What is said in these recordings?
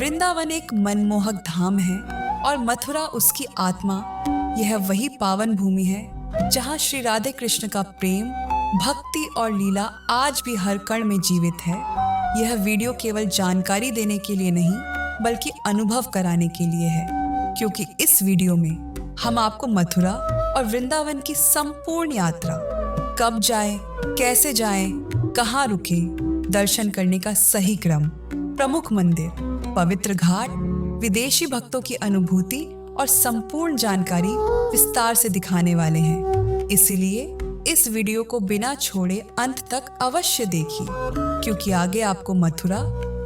वृंदावन एक मनमोहक धाम है और मथुरा उसकी आत्मा। यह वही पावन भूमि है जहाँ श्री राधे कृष्ण का प्रेम, भक्ति और लीला आज भी हर कण में जीवित है। यह वीडियो केवल जानकारी देने के लिए नहीं बल्कि अनुभव कराने के लिए है, क्योंकि इस वीडियो में हम आपको मथुरा और वृंदावन की संपूर्ण यात्रा, कब जाएं, कैसे जाएं, कहाँ रुकें, दर्शन करने का सही क्रम, प्रमुख मंदिर, पवित्र घाट, विदेशी भक्तों की अनुभूति और संपूर्ण जानकारी विस्तार से दिखाने वाले हैं। इसलिए इस वीडियो को बिना छोड़े अंत तक अवश्य देखिए, क्योंकि आगे आपको मथुरा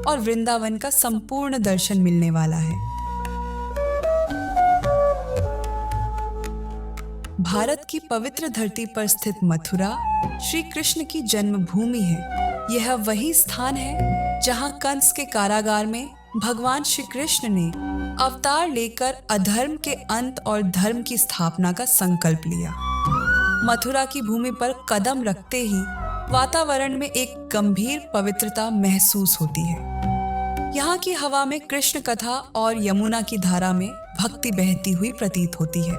और वृंदावन का संपूर्ण दर्शन मिलने वाला है। भारत की पवित्र धरती पर स्थित मथुरा श्री कृष्ण की जन्मभूमि है। यह वही स्थान है जहां कंस के कारागार में भगवान श्री कृष्ण ने अवतार लेकर अधर्म के अंत और धर्म की स्थापना का संकल्प लिया। मथुरा की भूमि पर कदम रखते ही वातावरण में एक गंभीर पवित्रता महसूस होती है। यहाँ की हवा में कृष्ण कथा और यमुना की धारा में भक्ति बहती हुई प्रतीत होती है।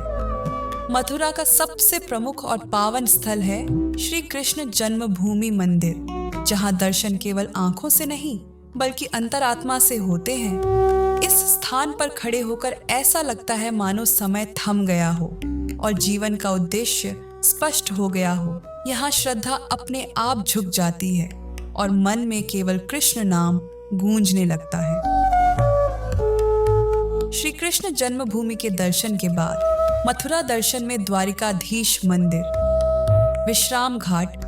मथुरा का सबसे प्रमुख और पावन स्थल है श्री कृष्ण जन्मभूमि मंदिर, जहाँ दर्शन केवल आंखों से नहीं बल्कि अंतरात्मा से होते हैं। इस स्थान पर खड़े होकर ऐसा लगता है मानो समय थम गया हो और जीवन का उद्देश्य स्पष्ट हो गया हो। यहाँ श्रद्धा अपने आप झुक जाती है और मन में केवल कृष्ण नाम गूंजने लगता है। श्री कृष्ण जन्मभूमि के दर्शन के बाद मथुरा दर्शन में द्वारिकाधीश मंदिर, विश्राम घाट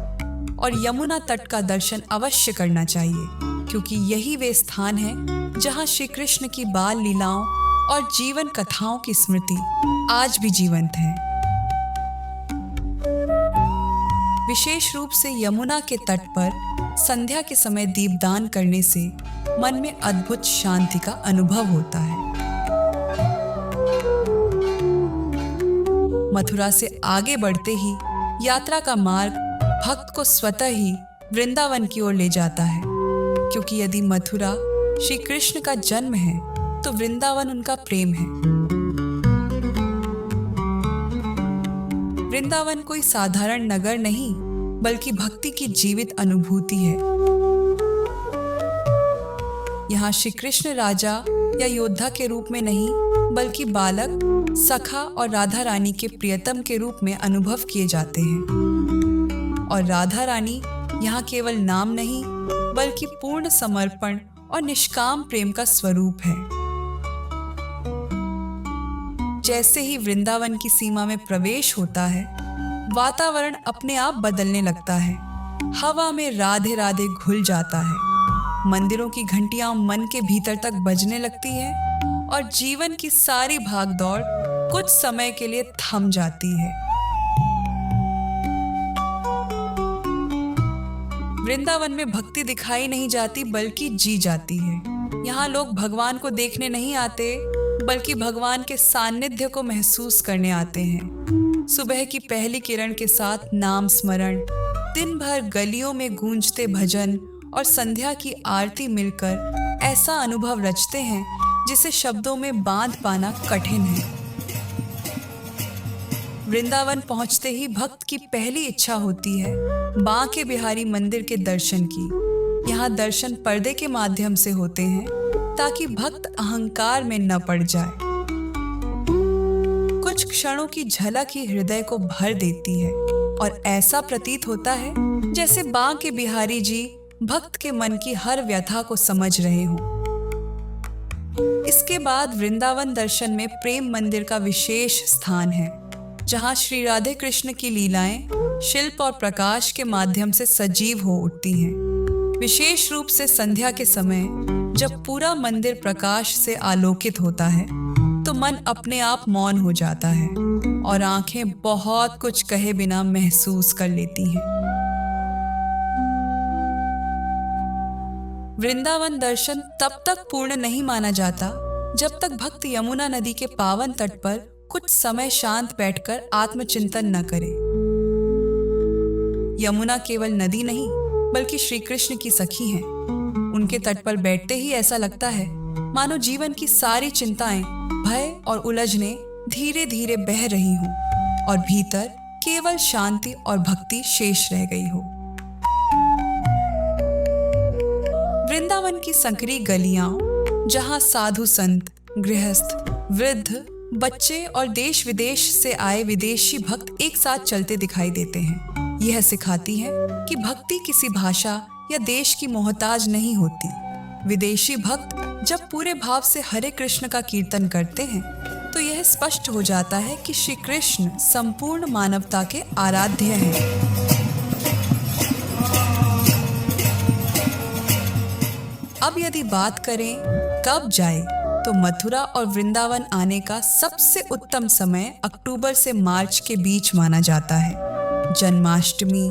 और यमुना तट का दर्शन अवश्य करना चाहिए, क्योंकि यही वे स्थान हैं जहां श्री कृष्ण की बाल लीलाओं और जीवन कथाओं की स्मृति आज भी जीवंत है। विशेष रूप से यमुना के तट पर संध्या के समय दीपदान करने से मन में अद्भुत शांति का अनुभव होता है। मथुरा से आगे बढ़ते ही यात्रा का मार्ग भक्त को स्वतः ही वृंदावन की ओर ले जाता है, क्योंकि यदि मथुरा श्री कृष्ण का जन्म है तो वृंदावन उनका प्रेम है। वृंदावन कोई साधारण नगर नहीं बल्कि भक्ति की जीवित अनुभूति है। यहाँ श्री कृष्ण राजा या योद्धा के रूप में नहीं बल्कि बालक, सखा और राधा रानी के प्रियतम के रूप में अनुभव किए जाते हैं। और राधा रानी यहाँ केवल नाम नहीं बल्कि पूर्ण समर्पण और निष्काम प्रेम का स्वरूप है। जैसे ही वृंदावन की सीमा में प्रवेश होता है, वातावरण अपने आप बदलने लगता है। हवा में राधे राधे घुल जाता है, मंदिरों की घंटियां मन के भीतर तक बजने लगती है और जीवन की सारी भागदौड़ कुछ समय के लिए थम जाती है। वृंदावन में भक्ति दिखाई नहीं जाती बल्कि जी जाती है। यहाँ लोग भगवान को देखने नहीं आते बल्कि भगवान के सानिध्य को महसूस करने आते हैं। सुबह की पहली किरण के साथ नाम स्मरण, दिन भर गलियों में गूंजते भजन और संध्या की आरती मिलकर ऐसा अनुभव रचते हैं जिसे शब्दों में बांध पाना कठिन है। वृंदावन पहुंचते ही भक्त की पहली इच्छा होती है बांके बिहारी मंदिर के दर्शन की। यहाँ दर्शन पर्दे के माध्यम से होते हैं ताकि भक्त अहंकार में न पड़ जाए। कुछ क्षणों की झलक ही हृदय को भर देती है और ऐसा प्रतीत होता है जैसे बांके बिहारी जी भक्त के मन की हर व्यथा को समझ रहे हों। इसके बाद वृंदावन दर्शन में प्रेम मंदिर का विशेष स्थान है, जहां श्री राधे कृष्ण की लीलाएं शिल्प और प्रकाश के माध्यम से सजीव हो उठती हैं। विशेष रूप से संध्या के समय जब पूरा मंदिर प्रकाश से आलोकित होता है तो मन अपने आप मौन हो जाता है और आंखें बहुत कुछ कहे बिना महसूस कर लेती हैं। वृंदावन दर्शन तब तक पूर्ण नहीं माना जाता जब तक भक्त यमुना नदी के पावन तट पर कुछ समय शांत बैठकर आत्मचिंतन न करे। यमुना केवल नदी नहीं बल्कि श्री कृष्ण की सखी है। उनके तट पर बैठते ही ऐसा लगता है मानो जीवन की सारी चिंताएं, भय और उलझने धीरे धीरे बह रही हों और भीतर केवल शांति और भक्ति शेष रह गई हो। वृंदावन की संकरी गलियां, जहां साधु संत, गृहस्थ, वृद्ध, बच्चे और देश विदेश से आए विदेशी भक्त एक साथ चलते दिखाई देते हैं, यह सिखाती है कि भक्ति किसी भाषा या देश की मोहताज नहीं होती। विदेशी भक्त जब पूरे भाव से हरे कृष्ण का कीर्तन करते हैं तो यह स्पष्ट हो जाता है कि श्री कृष्ण संपूर्ण मानवता के आराध्य हैं। अब यदि बात करें कब जाए, तो मथुरा और वृंदावन आने का सबसे उत्तम समय अक्टूबर से मार्च के बीच माना जाता है। जन्माष्टमी,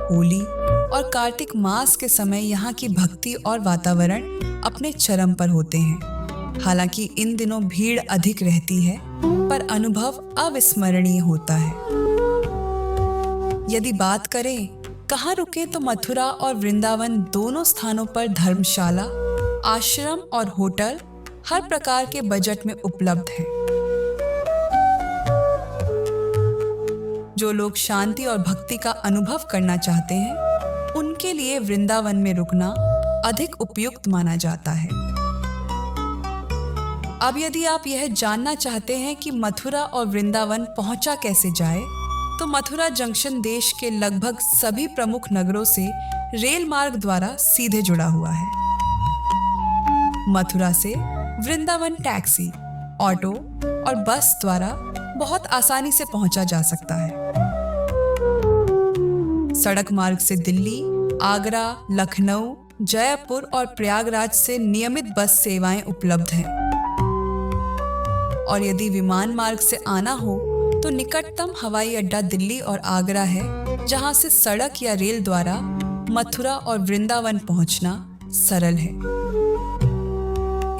होली और कार्तिक मास के समय यहाँ की भक्ति और वातावरण अपने चरम पर होते हैं। हालांकि इन दिनों भीड़ अधिक रहती है, पर अनुभव अविस्मरणीय होता है। यदि बात करें कहाँ रुके, तो मथुरा और वृंदावन दोनों स्थानों पर धर्मशाला, आश्रम और होटल हर प्रकार के बजट में उपलब्ध हैं। जो लोग शांति और भक्ति का अनुभव करना चाहते हैं, उनके लिए वृंदावन में रुकना अधिक उपयुक्त माना जाता है। अब यदि आप यह जानना चाहते हैं कि मथुरा और वृंदावन पहुंचा कैसे जाए, तो मथुरा जंक्शन देश के लगभग सभी प्रमुख नगरों से रेल मार्ग द्वारा सीधे जुड़ा हुआ है। मथुरा से वृंदावन टैक्सी, ऑटो और बस द्वारा बहुत आसानी से पहुंचा जा सकता है। सड़क मार्ग से दिल्ली, आगरा, लखनऊ, जयपुर और प्रयागराज से नियमित बस सेवाएं उपलब्ध हैं। और यदि विमान मार्ग से आना हो तो निकटतम हवाई अड्डा दिल्ली और आगरा है, जहां से सड़क या रेल द्वारा मथुरा और वृंदावन पहुंचना सरल है।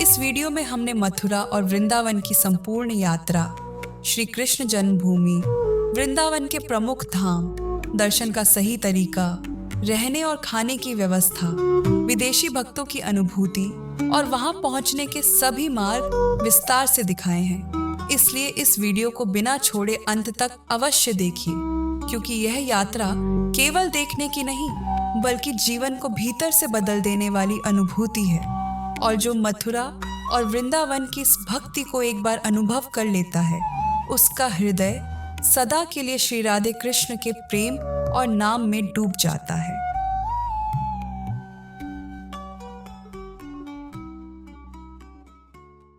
इस वीडियो में हमने मथुरा और वृंदावन की संपूर्ण यात्रा, श्री कृष्ण जन्मभूमि, वृंदावन के प्रमुख धाम, दर्शन का सही तरीका, रहने और खाने की व्यवस्था, विदेशी भक्तों की अनुभूति और वहां पहुंचने के सभी मार्ग विस्तार से दिखाए हैं। इसलिए इस वीडियो को बिना छोड़े अंत तक अवश्य देखिए, क्योंकि यह यात्रा केवल देखने की नहीं, बल्कि जीवन को भीतर से बदल देने वाली अनुभूति है। और जो मथुरा और वृंदावन की इस भक्ति को एक बार अनुभव कर लेता है, उसका हृदय सदा के लिए श्री राधे कृष्ण के प्रेम और नाम में डूब जाता है।